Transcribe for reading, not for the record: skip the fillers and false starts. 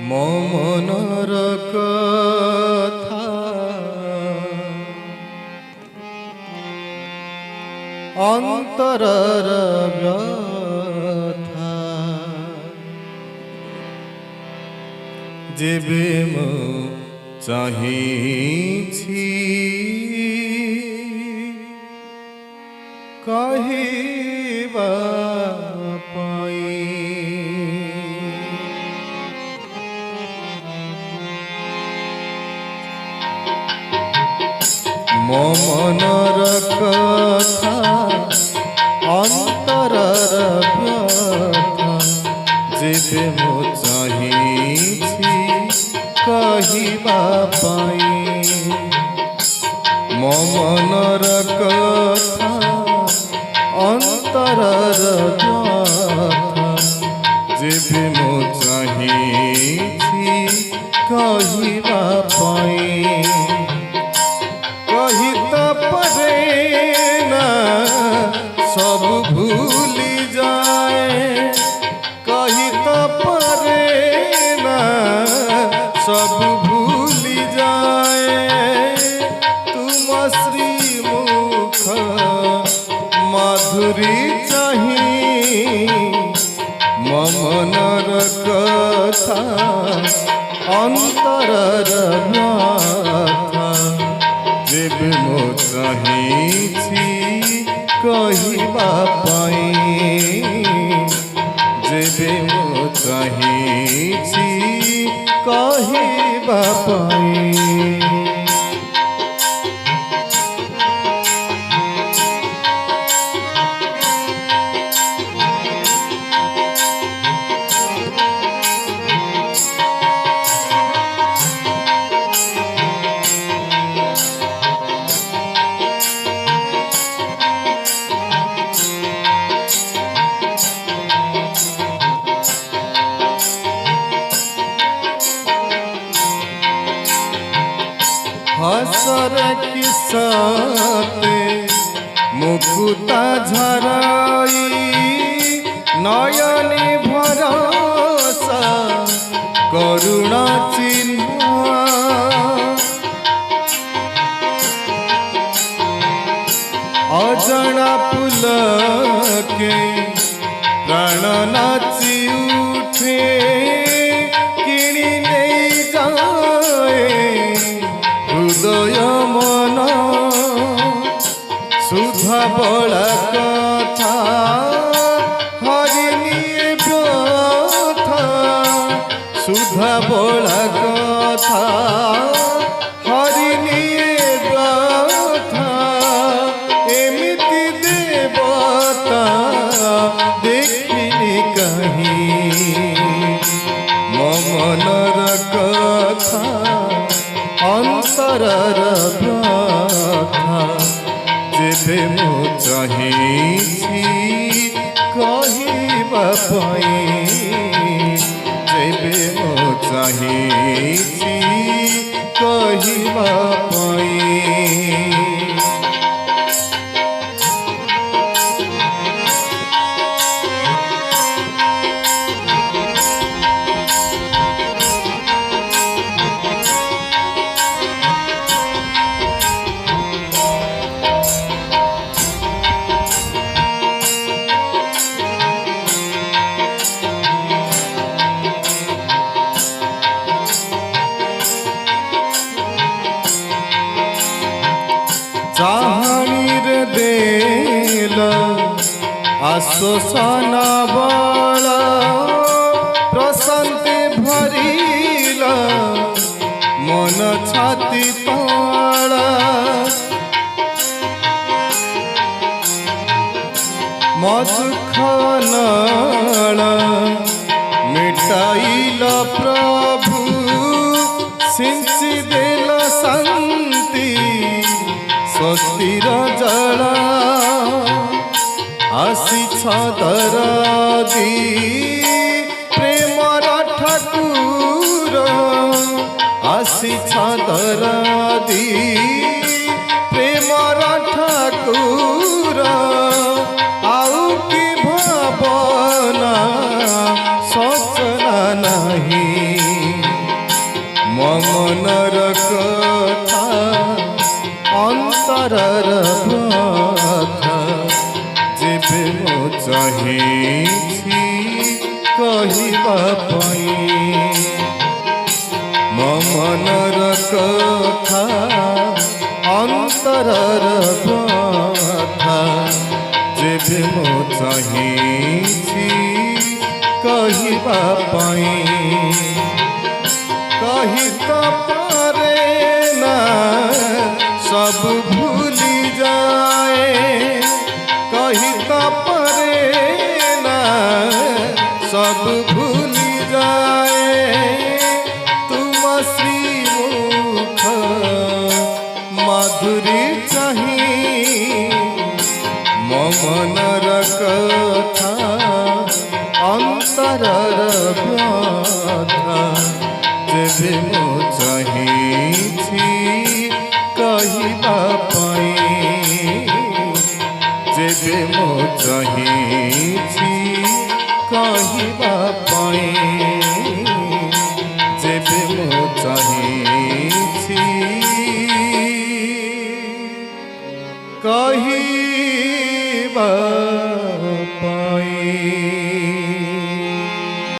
ମୋ ମନର କଥା ଅନ୍ତରର ବ୍ୟଥା ଯେବେ ମୁଁ ଚାହିଁଛି କହିବା ପାଇଁ ମୋ ମନର କଥା ଅନ୍ତରର ବ୍ୟଥା ଯେବେ ମୁଁ ଚାହିଁଛି କହିବା ପାଇଁ ମୋ ମନର କଥା ଅନ୍ତରର ବ୍ୟଥା ଯେବେ ମୁଁ ଚାହିଁଛି କହିବା ପାଇଁ कही तो परे ना सब भूल जाए कही तो परे ना सब भूल जाए तुम श्री मुख माधुरी चाही ममनर कथा अंतरर व्यथा जेबे मो चाहीछि कहिबा पाई जेबे मो चाहीछि कहिबा पाई हसर किसाते मुकुता झराई नयनी भरोसा करुणा चिन्ह अजणा पुलके प्राण नाची उठे किणी नहीं जाए हृदय मन सुधा बड़ा कथा हरिणी व्यथा सुधा बड़ा कथा हरिणी व्यथा एमिति देवता देखिनी कहीं ममनर कथा अंतरर व्यथा जेबे मो चाहीछि कहिबा पाई जेबे मो चाहीछि कहिबा पाई चाहणीर देल आश्वासन बल प्रशांति भरिल मन छाती तल मधुख नल मिटाइल प्रभु सिंची देल शांति स्वस्तिर जल आसी दरदी प्रेमर ठाकुर आसी दरदी प्रेमर ठाकुर आउ की भावना सोचना नहीं ଚାହିଁଛି କହିବା ପାଇଁ ମୋ ମନର କଥା ଅନ୍ତରର ବ୍ୟଥା ଯେବେ ମୁଁ ଚାହିଁଛି କହିବା ପାଇଁ कही तो पारे ना सब भूल जाए कही तो पारे ना सब भूल जाए तुम श्रीमुख माधुरी चाही मो मनर कथा अंतरर व्यथा जेबे मो चाहीछि कहिबा पाई जेबे मो चाहीछि कहिबा पाई जेबे मो चाहीछि कहिबा पाई।